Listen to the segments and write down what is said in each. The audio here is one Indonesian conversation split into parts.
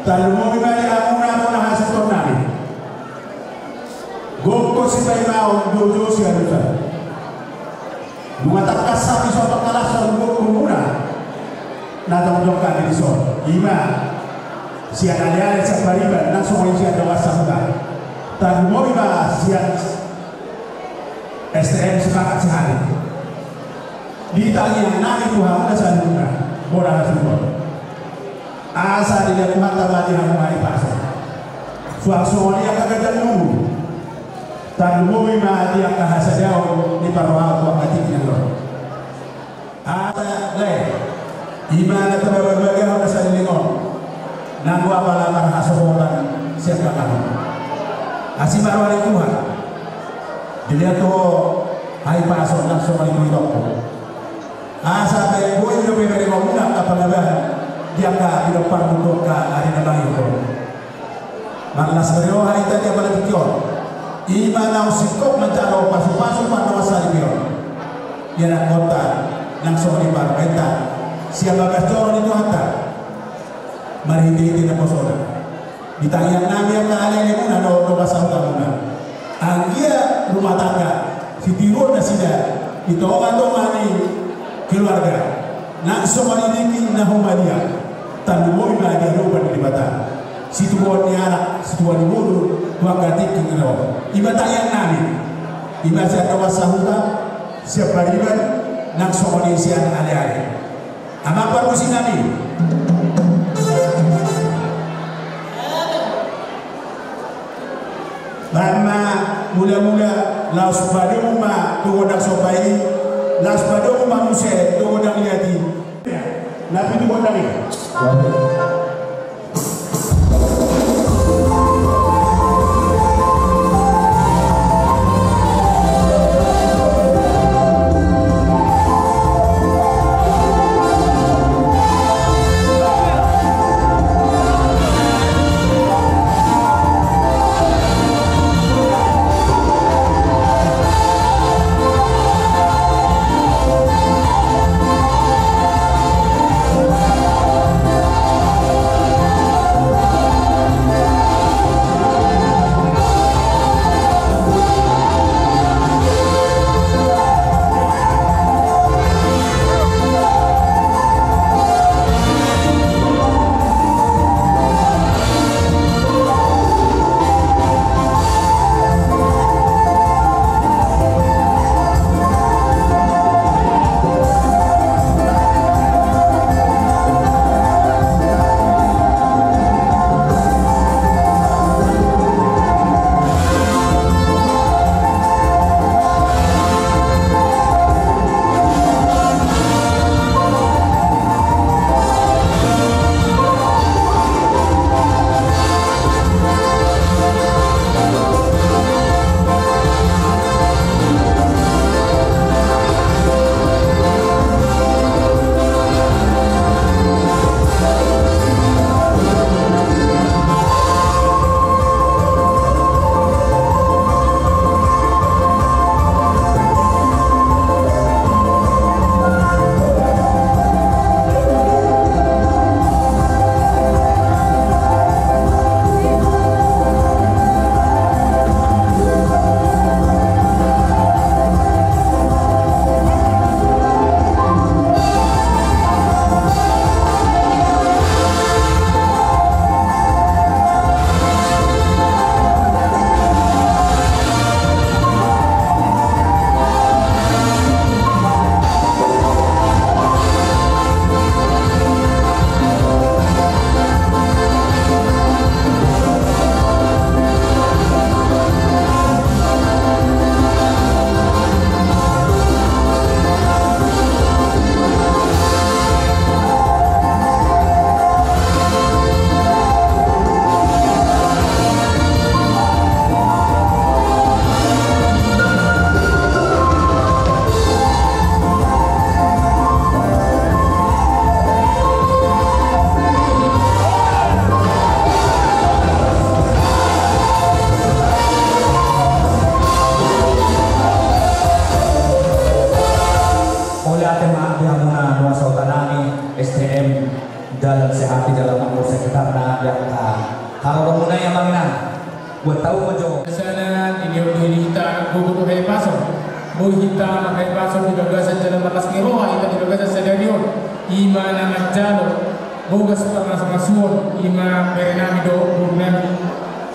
Talumoi bali amuna mona hasaton nami. Goko si baimao dojo si arusa. Lumatakas sapi soto kalason goko muna. Natong jongka di son. Ima si analiale sa pariban langsung mo siya dawas sa muda. Talumoi ba siya STM sepakat sehari. Di tali nami Tuhan sa luna. Bola hasilon. Asa dilihat mata badi yang mai pasal. Suasana yang kagak nunggu. Tanumoi ma dia kahasa jauh di paruh tua katiknya lo. Asa le. Imana terbagai orang salingon. Nanggu apa lamar hasoran siapa kamu. Asih baru hari Tuhan. Dilihat tuh hai pasal langsung itu toko. Asa kayak gue udah beri ngomong apa lebaran. Dia ka di depan untuk ke arena bang itu. Malas beliau hari tadi apa lagi kion. Imana usikok mencari pasu-pasu pada masa itu. Dia nak kota langsung di bar beta. Siapa kacau itu hantar. Mari tidak kosong. Ditanya nabi yang kalian ini pun ada orang basah utama. Anggia rumah tangga. Si tiru nasidah. Itu orang tu mani keluarga. Nak semua ini nahumadia. Tanumoi ba dia lupa di bata. Situ buat anak, situ buat mulut, dua katik kengero. Iba tayang nami. Iba siapa wasahuta, siapa riban, nak semua sian ale-ale. Ama permusi nami. Lama mula-mula laos padu ma tu odak sopai, laos padu ma muse tu odak liati. Nabi tu odak ni. yang kalau muna yang manginan buat tahu majo sana ini udah kita gugur hai paso boy kita hai paso di gagasan jalan batas ngeroha kita di gagasan stadion ima nama jalo bogas pernah sama suon ima berenami do burnan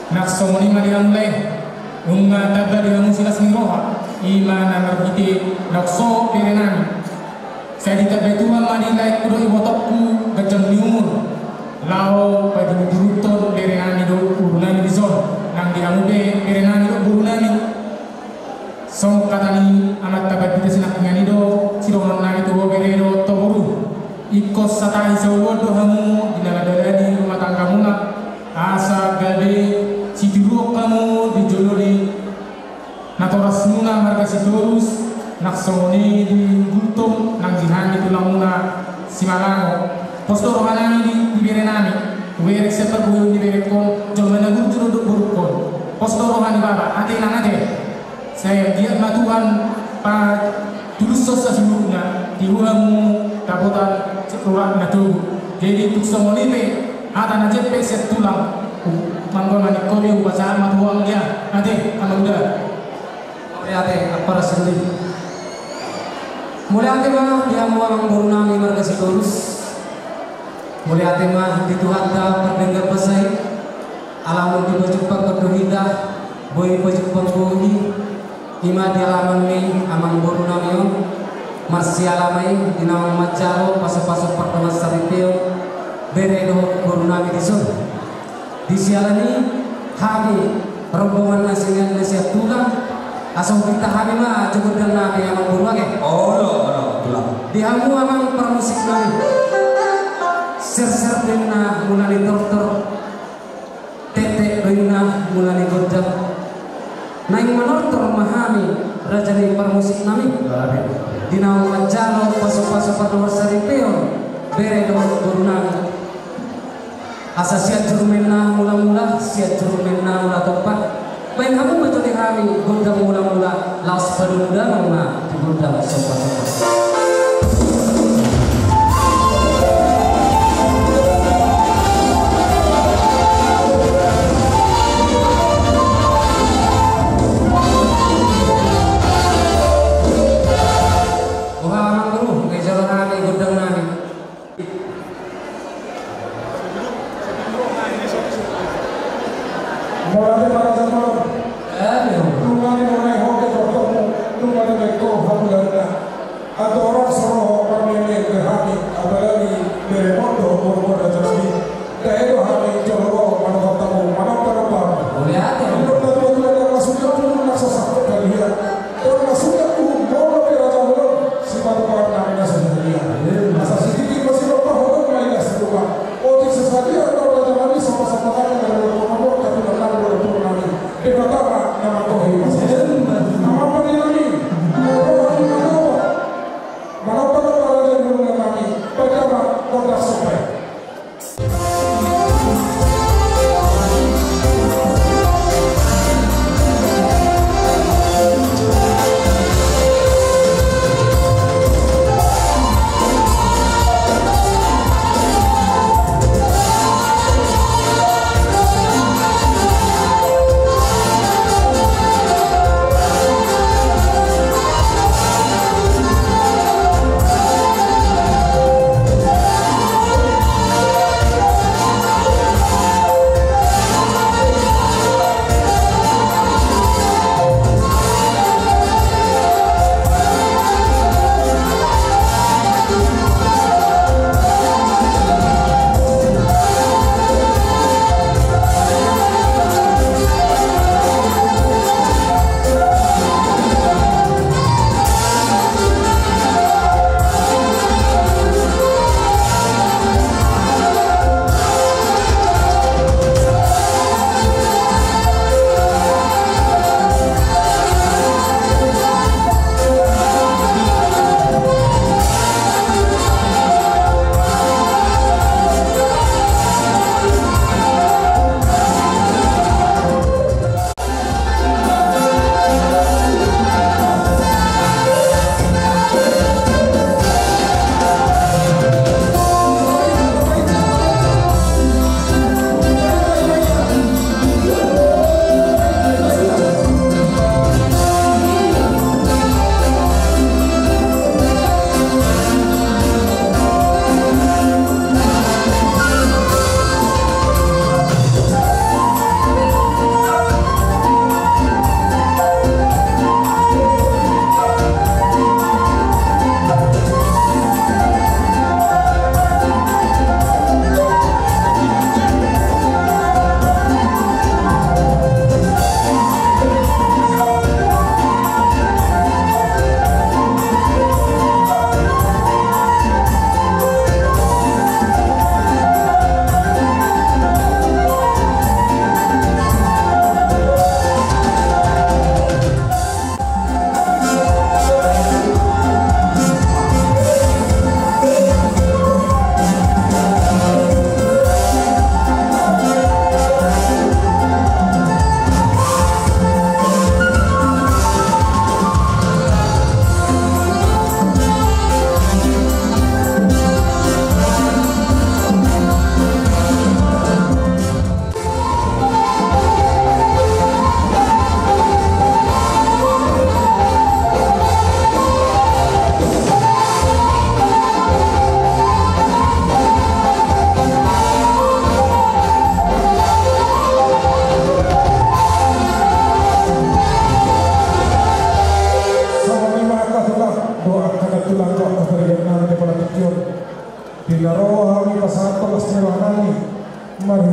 naksong ima di amleh unga taga di musilas ngeroha ima nama hiti nakso berenami saya ditabetuan mani naik kudo ibotokku gajang niumur lao pada buruton berenami do burnan di zon nang di amude berenani do burunani song katani amat tabat bida sinak ngani do sirongan nani to berero to buru ikos satai sawodo hamu dinadadani rumah tangga muna asa gade sidiro kamu dijolori natoras muna marga sidorus naksoni di gultum nang dihani tulang muna simalango posto rohanani di berenani Werek seper buyung di berekon, jom menegur duduk burukon. Posto rohani baba, ate nang ate. Saya giat matuhan pa tulus sosa seluruhnya dihuamu tabotan celuran nadu. Jadi tuk somolipe, ata na jepe set tulang. Manggo mani komi upacara matuang dia, ate ama udah. Ate apa rasanya? Mulai ate mah dia mau orang burunami marga sidorus. Mulai hati mah di Tuhan dah pendengar besar alamun di bajupang berdohidah boy bajupang bohi ima di alaman mi aman boru namion masih alamai di nama macaro pasok-pasok pertemuan saripio beredo boru nami di sun di sialani kami rombongan nasingan nasihat tulang asal kita kami mah cukup dan nabi aman boru lagi tulang di hamu aman permusik nami ser-ser dina mulai tortor tete dina mulai gorjak naik menortor mahami raja di permusik nami dina macalo pasok-pasok pada wasaripeo bere doang gurunami asa siat jurumena mula-mula siat jurumena mula topat baik kamu betul di kami gondang mula-mula laos padunda nama di gondang sopat-sopat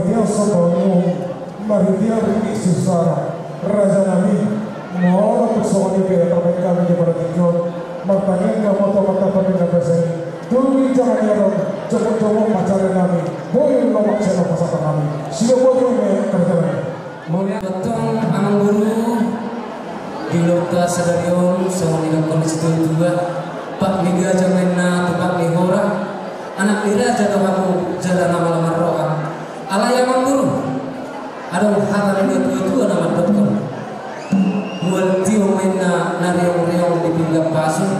dia sobamu mari dia beri susara raja nabi mau untuk soalnya dia terbaik kami di pada tinggal martanya kamu mata pada pasai dulu jangan ya coba pacaran kami boleh nomor saya pasal kami siapa boleh kerja Mulia betul amang guru di lokal stadion sama dengan kondisi juga Pak Liga Jamena tempat Lihora anak lira jaga kamu jalan nama roa ala yang amang guru ada hal yang itu nama dokter mual tio mena nareong di pinggir pasir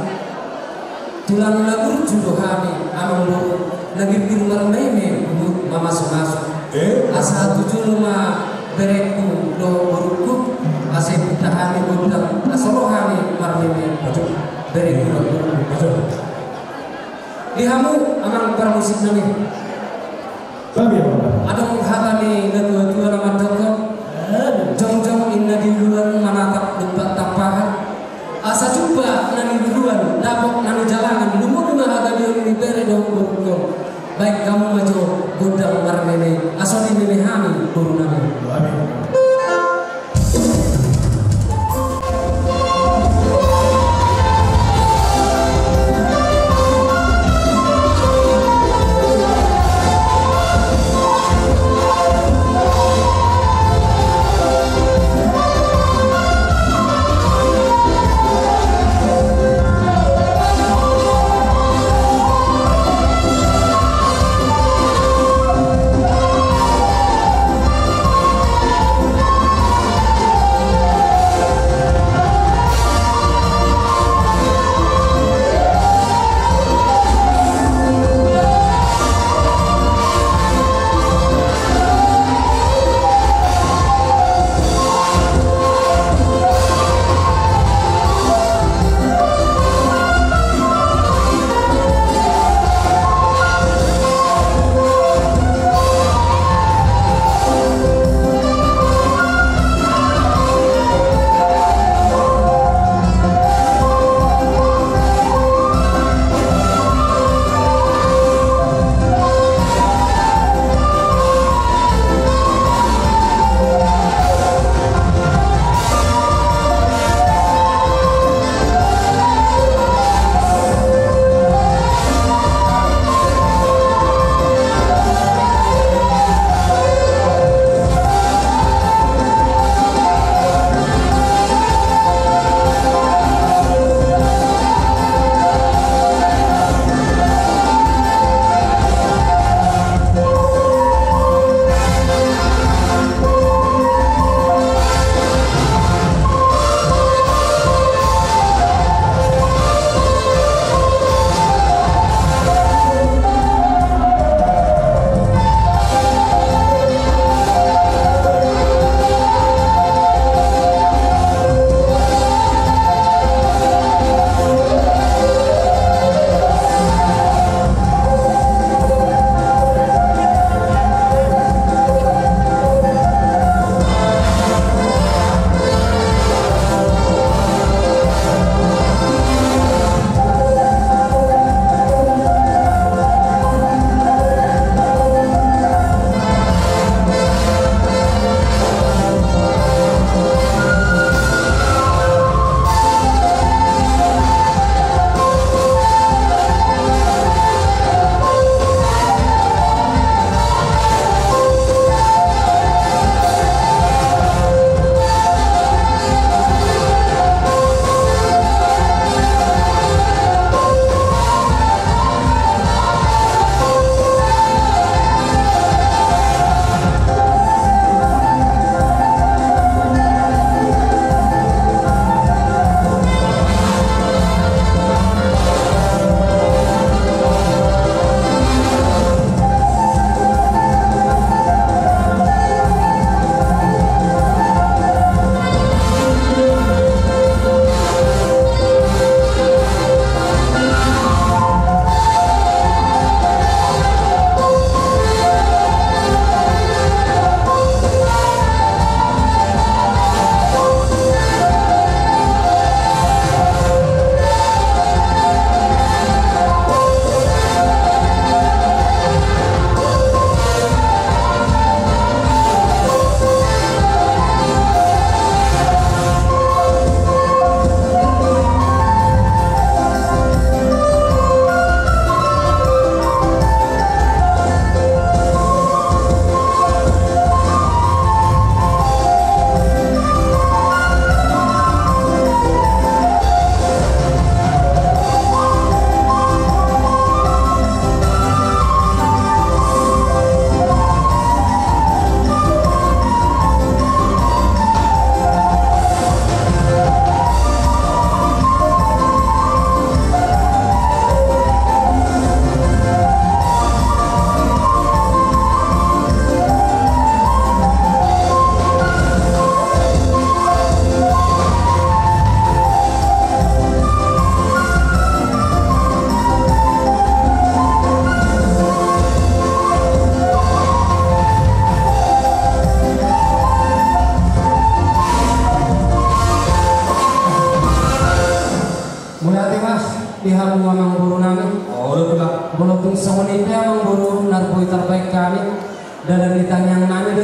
tulang lagu judohani amang guru lagi pinggir meme mama masuk asa tujuh lima bereku do buruku asih tahani gudang asorohani marmeme bereku do buruku dihamu amang permusik nami ada menghatami kedua-dua nama dokter jong-jong inna di luar manatap debat tapahan asa coba nani duluan dapok nani jalanan lumur harga dia ini bere do buruku baik kamu maju gudang marmeme asal dimilihani guru nami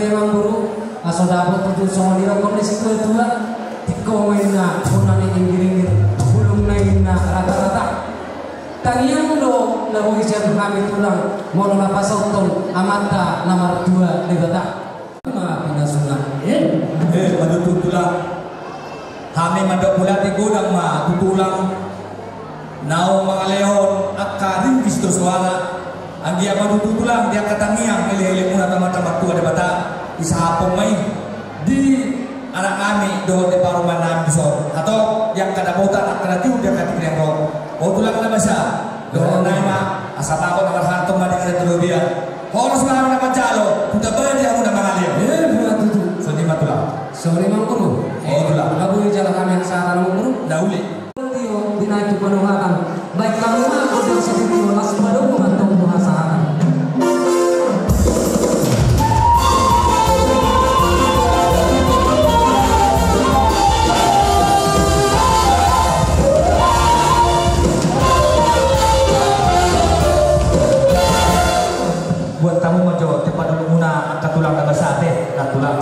memang guru asal dapat tutup sama dia kondisi kedua dikomen na unang ingin bulung na rata-rata tangiang do lagu isian kami tulang mau napa sauton amata nomor 2 di kota pindah sungai Madutut tulang kami mandok pula di gudang ma tutulang nau mga leon at karing gisto suara ang dia madutut tulang dia katangiang ele-ele muna tamat-tamat tua di bata isahapong may di anak kami doon di paruman namin besok atau yang kadabutan at kadatiu dia katikileng roh o tulang na ba siya doon na ima asap ako na marhantong maningan at tulubia horos na kami na panjalo punta ba di ako na mga leon so di matulang sorry mang guru tulang lagu jalan kami yang saat mang guru dauli Tio binaitu penuhakan baik kamu aku dan seperti olah sepadu atau pengasahan buat kamu menjawab cepat dulu muna angkat tulang tambah sate angkat tulang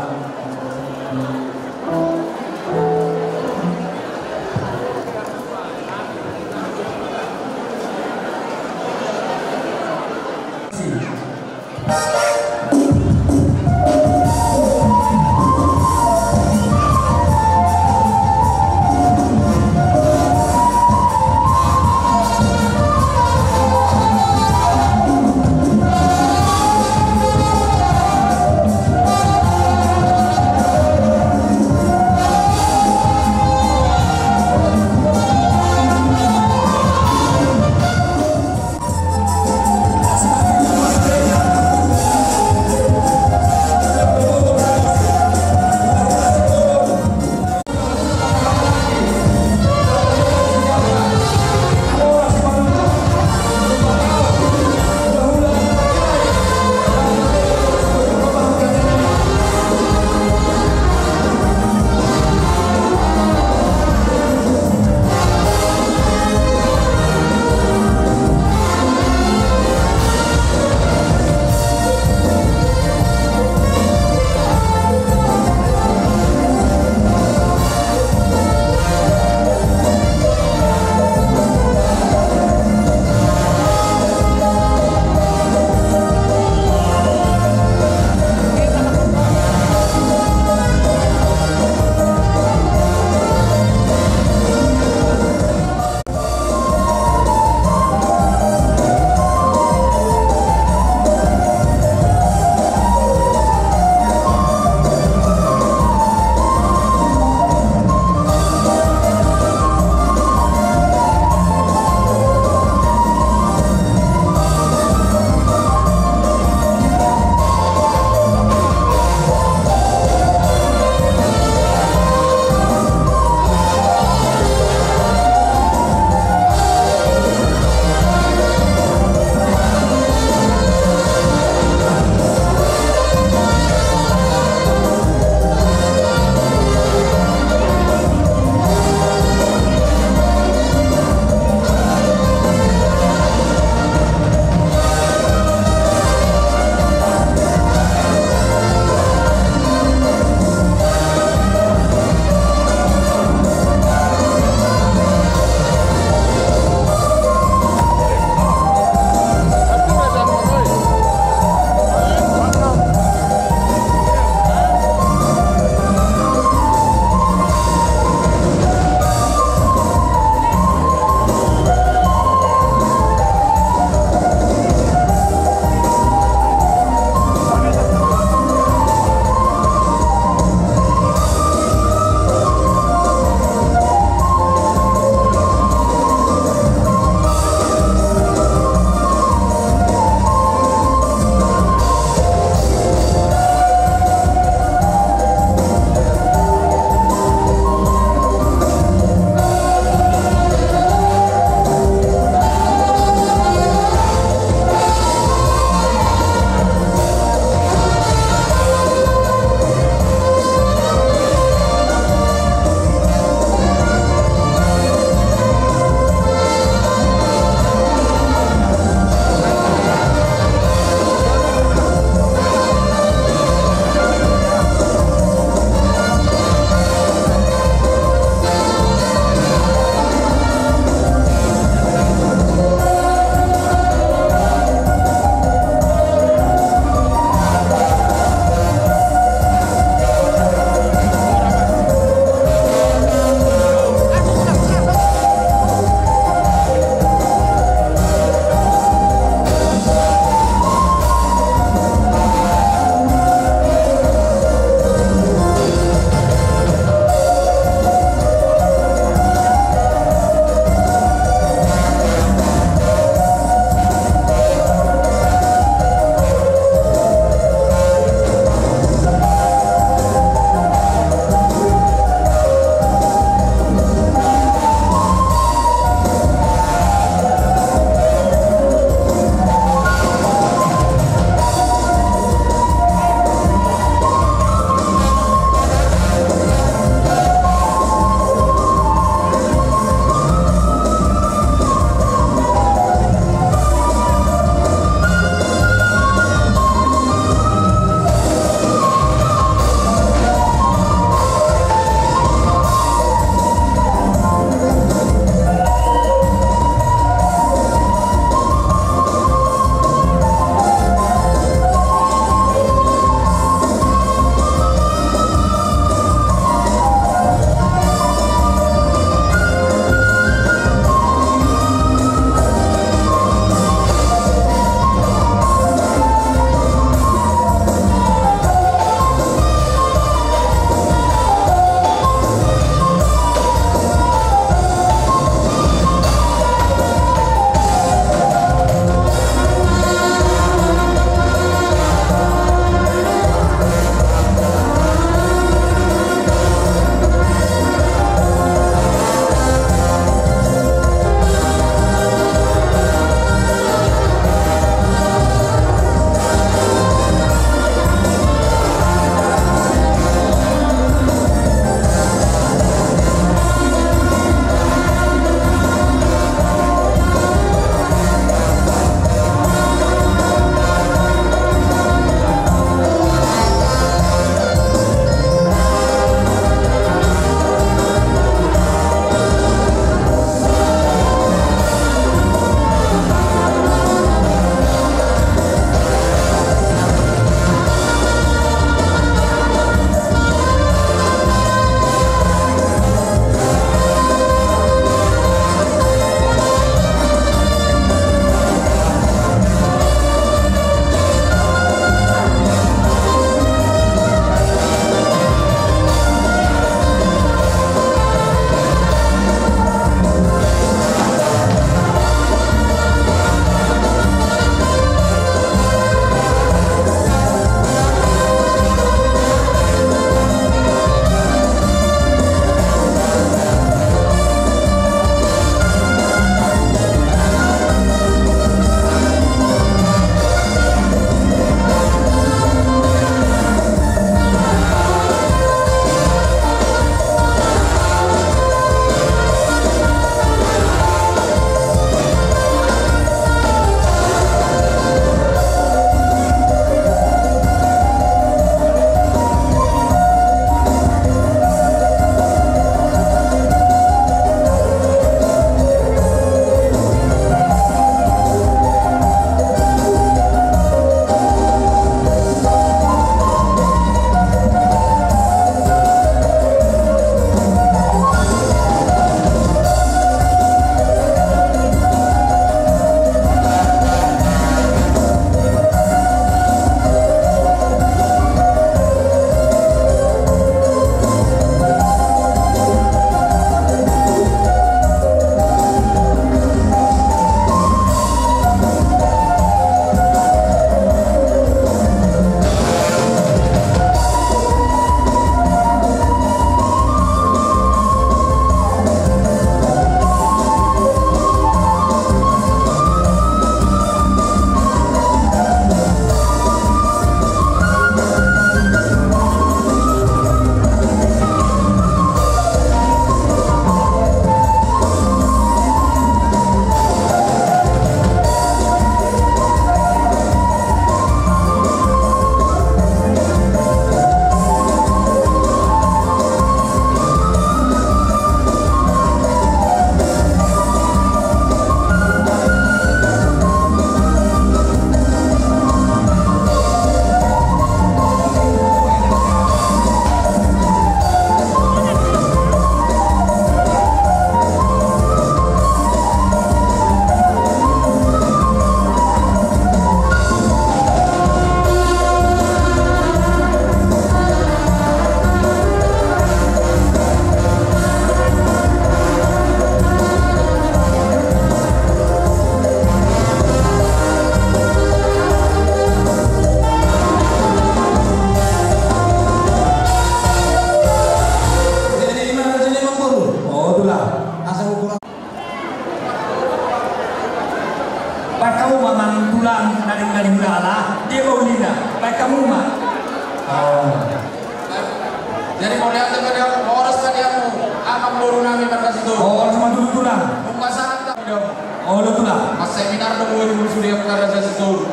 Jadi mau lihat kepada oras kalianmu akan baru nami markas itu. Oh, sama dulu lah. Bukan sangat tak dong. Oh, dulu lah. Mas seminar dong sudah perkara sesuatu.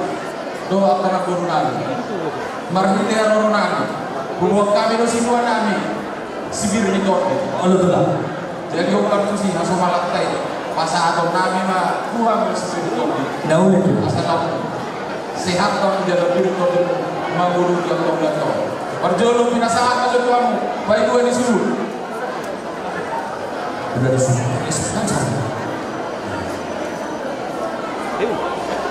Doa karena baru nami. Marhite rono nami. Buat kami lo sibuan nami. Sibir itu. Oh, dulu lah. Jadi orang tu sih asal malak tay. Masa atau nami mah kurang sibir itu. Dahulu itu. Asal sehat kau tidak lebih itu mengurus yang kau datang. Perjolo pinasahan kalau kamu baik gue disuruh. Sudah disuruh. Kan sama.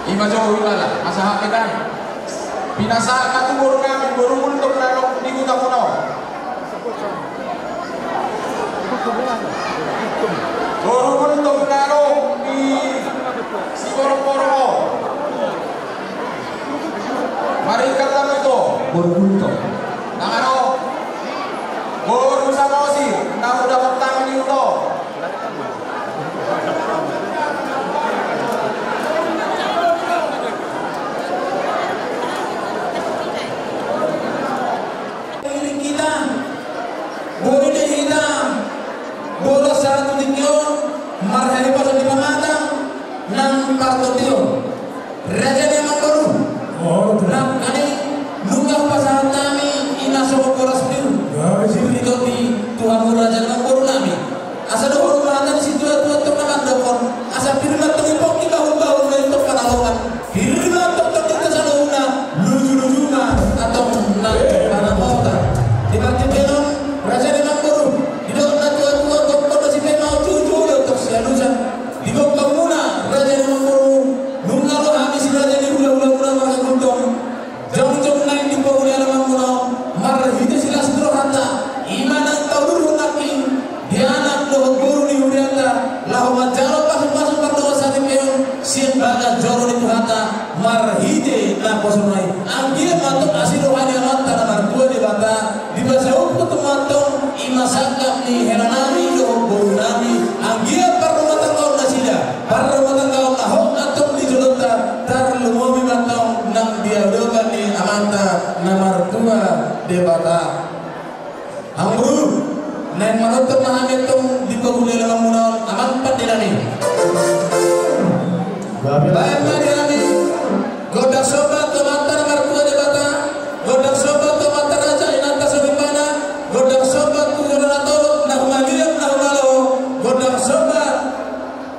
Ima jauh ilala masa hakikan. Pinasahan katu baru kami baru untuk nalok di kota kuno. Baru untuk nalok di si borong-borong. Mari kata itu. Baru untuk. Nangano, baru sama sih, nang udah pertama nih itu. Kita, boleh hitam, bola satu dikion, marhani pasal di pematang, nang kartotio, raja dia baru, nang kali nunggah pasal kami. Nasab koras biru, sibri topi Tuhan muraja nombor nami. Asa dohor mata di situ tua tok naman dokon. Asa pirna tongipok di bahun untuk panalongan. Pirna tok kita sa luna, luju na atong nang panamota. Di bakti pelon raja ni nombor. Didok na tua dokon si pemau cucu untuk siya lusa. Didok kamuna raja ni nombor. Nunga lo habis raja ni hula mga guntong. Jom na hindi po uli alam mo. Marhite sila sedro hata iman tau dulu naking dianak doh guru ni huriata lahu majalo pasang pardo sate peon sien baga joro ni hata marhite na posunai angge matok asiro hanya mata na martua di bata di basa ukut matong imasakap ni heranami doh guru nami angge parro matang kau nasida parro matang kau nahok atong di jolota tar lumomi matong nang dia dokan ni amanta na martua debata amru nain manutup mahamit tong di paguli lang muna amang patilani bayan marilani godak sobat tomata na martua debata godak sobat tomata raja inanta sobipana godak sobat kujana na tolok na humagirap na humalaw godak sobat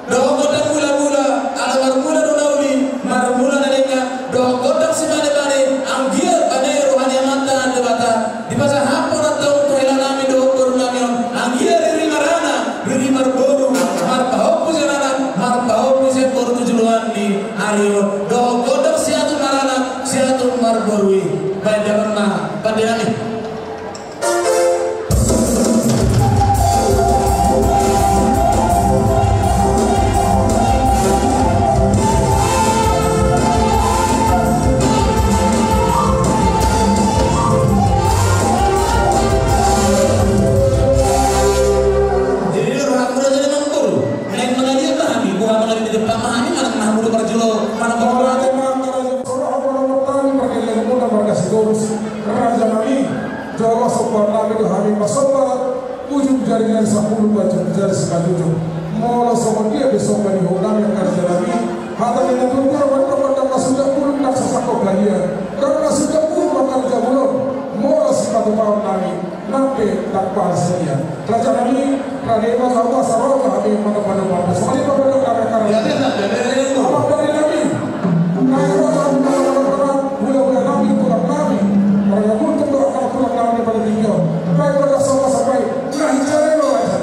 doh godak mula-mula ala marmula nunauli marmula na linya doh godak si bane-bane ang gier bane rohani amanta debata di masa hapon atau kehilangan nami doh baru nami ang gier riri marana riri marboru marpahopu senana marpahopu sen baru tujuan di ario doh godak siatu marana siatu marborui baik dalam na padilani ujung jaringan 10 baju jari sekaligus mola sama dia besok kali orang yang kerja lagi hata dengan tutur benda sudah pun nak sesakok kalian karena sudah pun bakal jabulon mola sepatu tahun kami nampe takpa sedia raja kami pradema kau sarau kami pada soalnya pada kami apa dari kami kalau bulan kami pulang kami mereka pun akan pulang kami pada tinggal baik pada sama sampai nah cari lo aja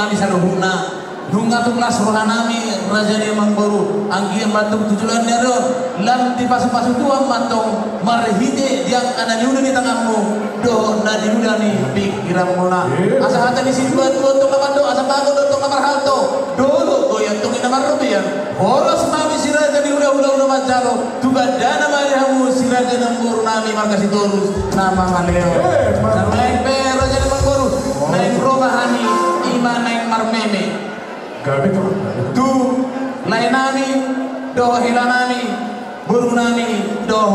mani saluhuna nunga tuklas rohanami raja dia mangbaru anggi matung tujulan nero lam di pasu-pasu tua matong marhide diang ananiuna di tangahmu do nadiuna ni pikiran mona asa hata di situ tua tong kamando asa bago do tong kamar halto do goyang tong ina marubian horos mami siraja di ulah-ulah majalo tuga dana marihamu siraja nambur nami markasi torus nama maleo sarlain pe raja di mangbaru naik romahani iman naik marmeme tu lain nami doh hilang nami burung nami doh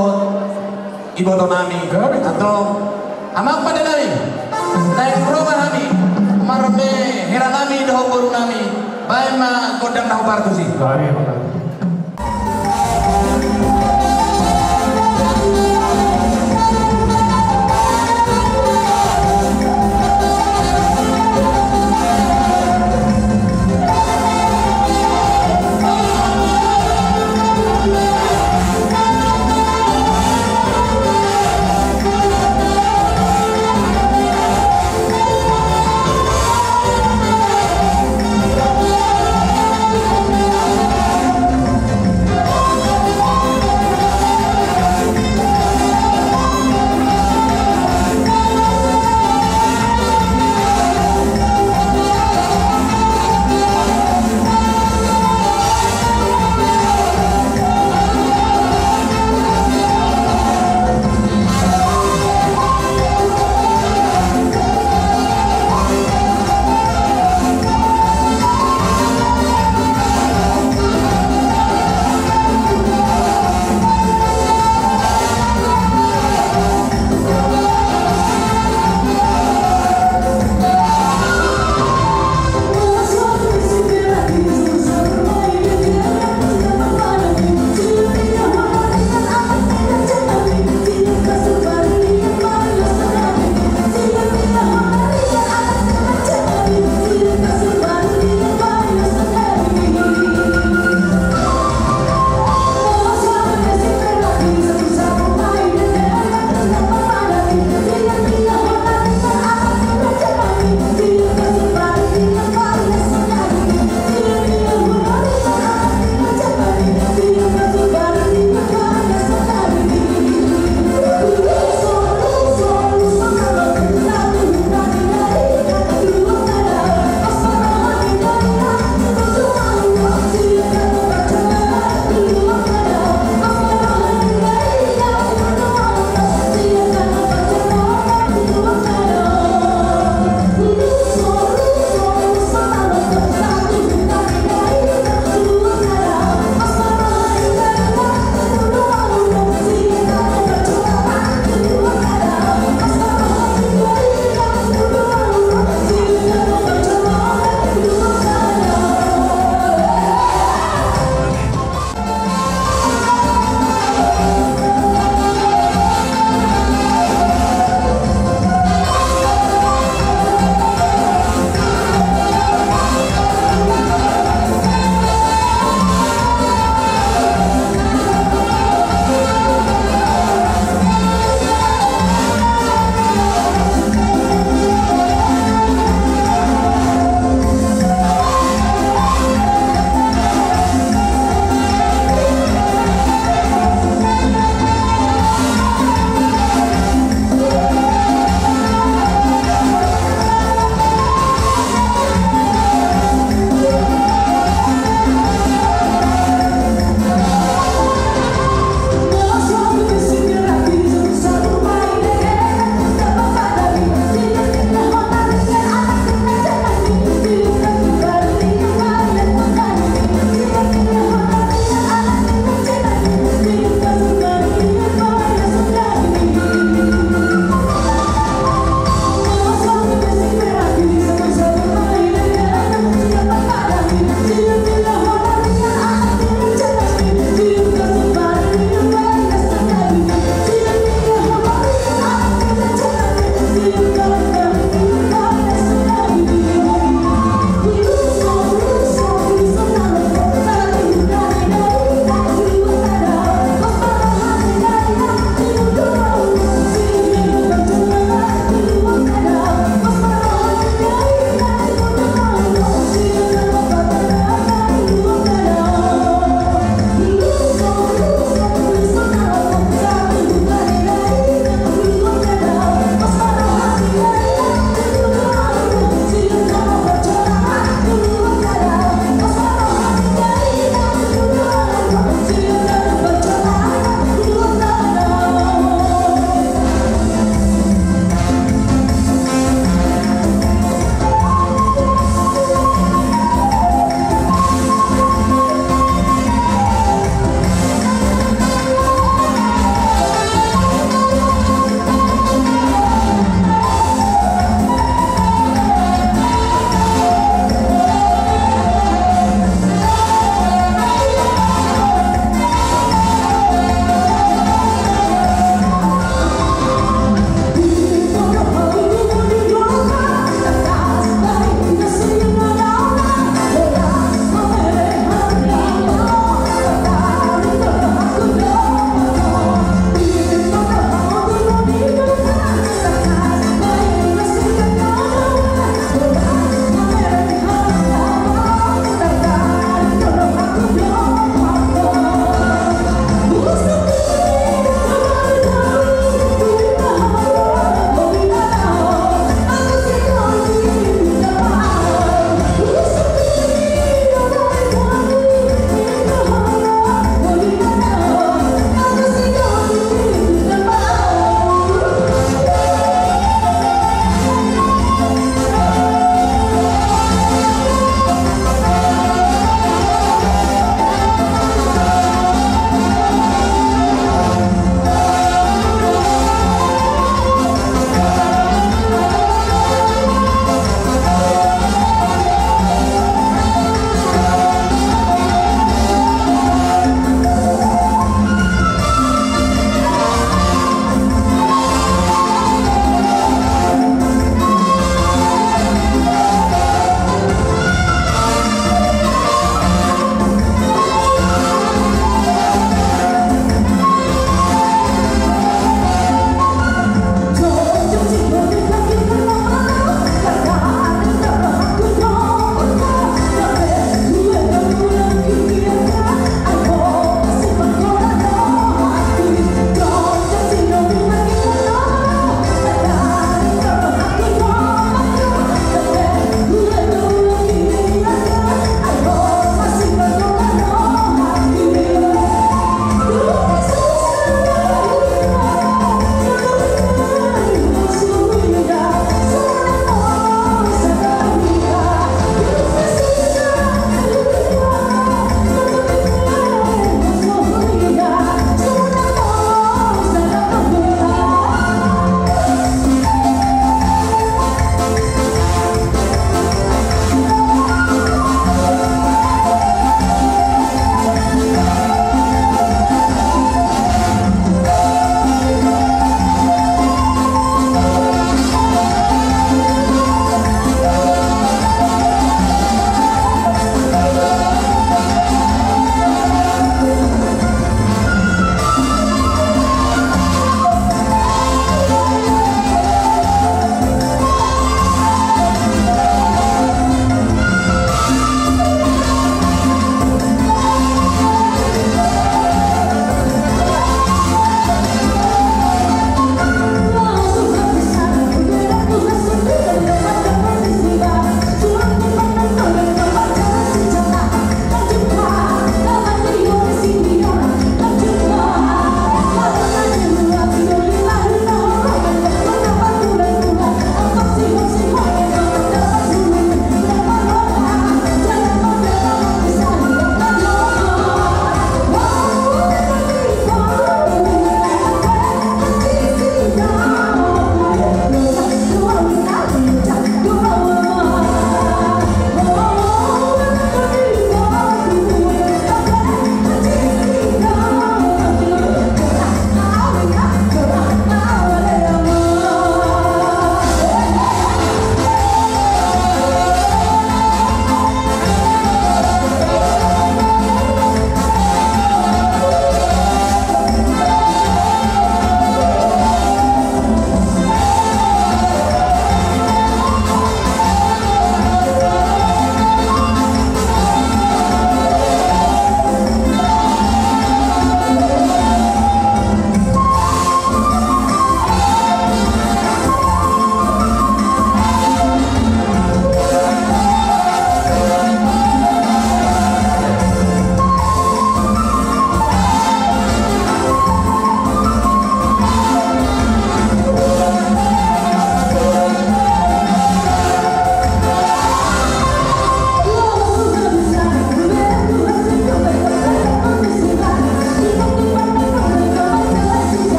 iboto nami atau amak pada nami naik rumah nami marme hilang nami doh burung nami baik ma kodang dah partu sih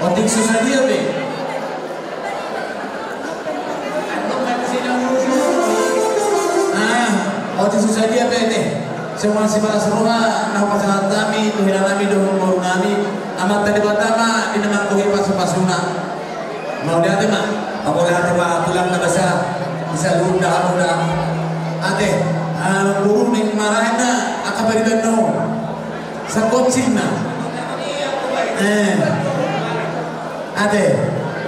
Otik susah dia be. Otik susah dia be teh. Semua si balas roha nah pasangan kami tuhiran kami dohong baru kami amat tadi pertama di nama tuhi pasu-pasuna. Mau lihat mah? Mau lihat mah pulang ke bahasa bisa ludah ate burung ning marahna akabari dano sa kotsina ate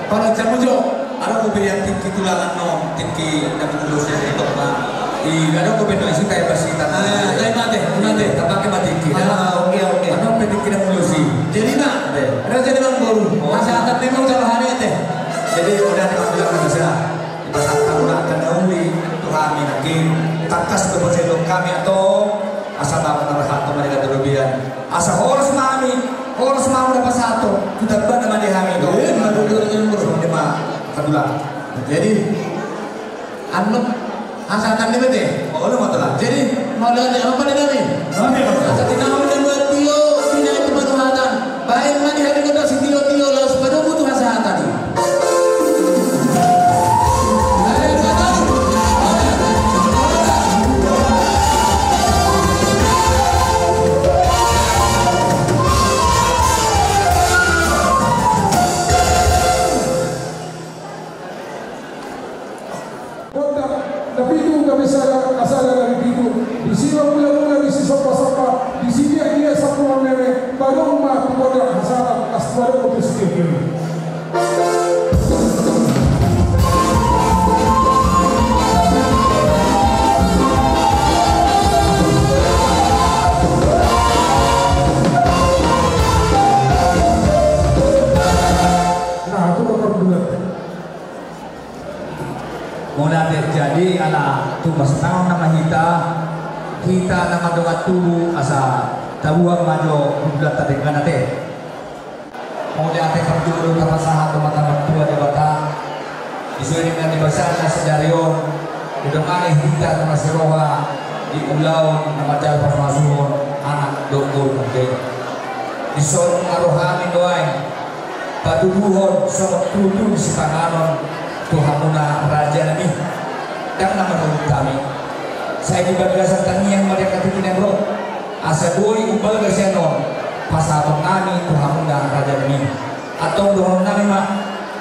kalau jamujo ada ko yang tingki tulangan no tingki dapat tulusnya itu mah ada ko beto isi kayak basi tanah kayak mate tapake mati kita oke ano petik kita mulusi jadi nak ada jadi bang baru masa akan memang cara hari teh jadi udah diambil bisa di saat tahunan terdahului Tuhan minakin takas kebesaran kami atau asa bangun arahat mereka terlebihan asa horos mau dapat satu kita benda mandi kami itu di mah kedua jadi anu asa akan dibete oh lu matalah jadi mau lihat apa pada kami asa tidak mau buat tio tidak itu perhatian baik mandi hari kita si tio lalu pada butuh asa tadi. Tapi itu kami asal dari itu. Di sini mula-mula di sini sopa-sopa, di sini dia satu meme baru mah kepada asal asal untuk sendiri. Nah itu bakal bulat. Mula terjadi anak tu masang nama kita nama doa tubuh asa tabuang majo bulat tadi kan ate. Mula ate perjuru sama sahat teman-teman tua debata disuai dengan dibasarnya sedarion udah aneh kita nama siroha di ulau nama jalan permasuhun anak dokul oke disuruh ngaruhani doain paduduhon sama tuduh di setanganon Tuhanuna Raja Nabi dan nama kami saya dibagasan tani yang mereka tikin yang roh asa doi ubal gasenon pasabang kami Tuhanuna Raja Nabi atau doang nami mah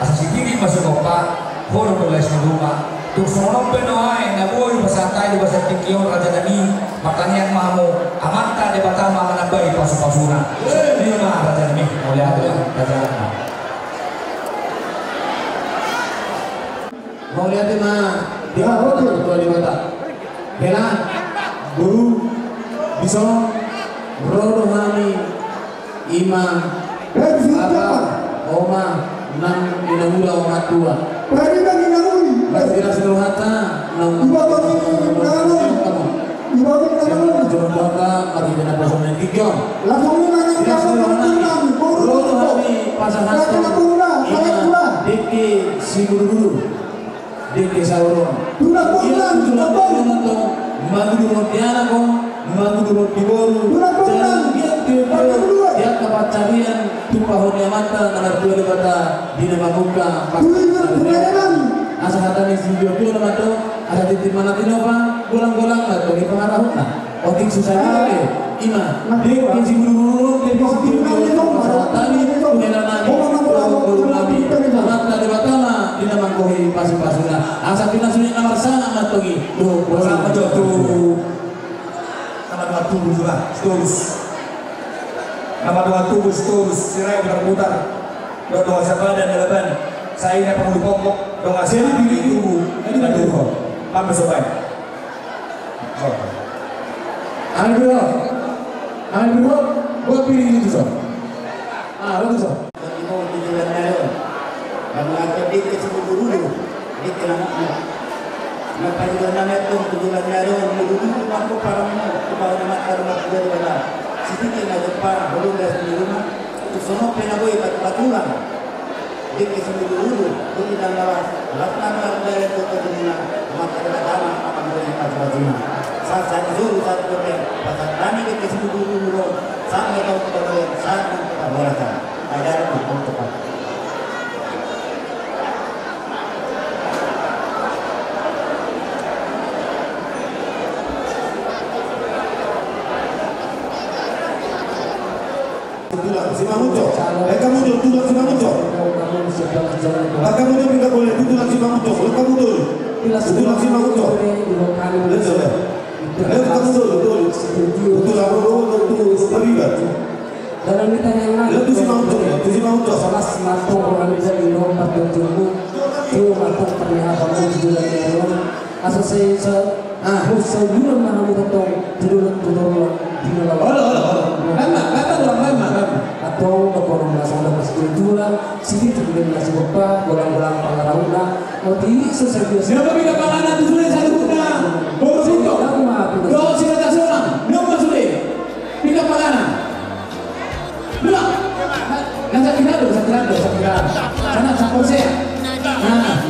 asa si diri masuk opa holo doles di rumah tuk sono penoai na boy pasatay di basa tikiyon Raja Nabi makanya yang mamu amanta di batama manabay pasu-pasuna ini mah Raja Nabi mulai ada Raja Nabi. Mau lihat mah di mana tua di mata Hela guru bisa rodohani imam apa oma nang dinamula oma tua Bagi bagi nanguri. bagi rasul hata nang Ibadah nanguri. Jangan bangga bagi dana pasal yang tiga. Langsung nangis nangis rodohani pasangan imam diki si guru Deke sauron. Dia tujuan untuk magudu tiana ko, magudu tiboru. Jangan dia kapacarian tupahon yamata nalar dua debata di nama muka. Asa hata ni video tu nama tu ada titik mana tinova golang-golang lah bagi pengarahuna. Otik susah ni ima. Deke si guru deke si guru tadi mengenai nabi mata debatama di nama kohi pasu-pasuna asa pina sunya kamar sana matogi do sama jotu sama dua tubuh juga terus nama dua tubuh terus sirai berputar dua siapa dan delapan saya ini penghulu pokok do hasil diri tubuh ini kan dulu pamit sobat Alhamdulillah buat pilih itu sob lu sob Mga dik sa dulu, dik na mo. Napalitan na ito, tutulan na rin, niluluto ako para mo, kumawa naman aramat ko rin wala. Sige na pa, hulong na sa niluma, tusunok pinagoy at patulang. Dik sa dulu, kung inalawas, lahat na mga kaya ito ito na, magkakadama ang panggulang pagkakadima. Sa zuru sa ito, pasatami dik sa dulu, saan ito ito, saan ito ito, ay darating ang tupat. Simanguto. Kamu dulu tutulan Simanguto. Kamu dulu tidak boleh tutulan Simanguto. Kamu dulu. Tutulan Simanguto. Kamu dulu. Tutulan Baribat. Dalam kita yang lain, itu Simanguto. salah satu orang bisa dilompat dan jumbo, itu matang terlihat kamu jualan yang asal saya jualan mana itu jualan di dalam. Atau berkorong masalah masih jualan, sini juga masih bepa, bolang-bolang pangarauna, mau di sesuatu. Siapa pindah panganan tujuan satu guna, baru situ. Kau sih tak seorang, nomor sulit, pindah panganan. Nah, nanti kita dulu, karena campur saya. Nah,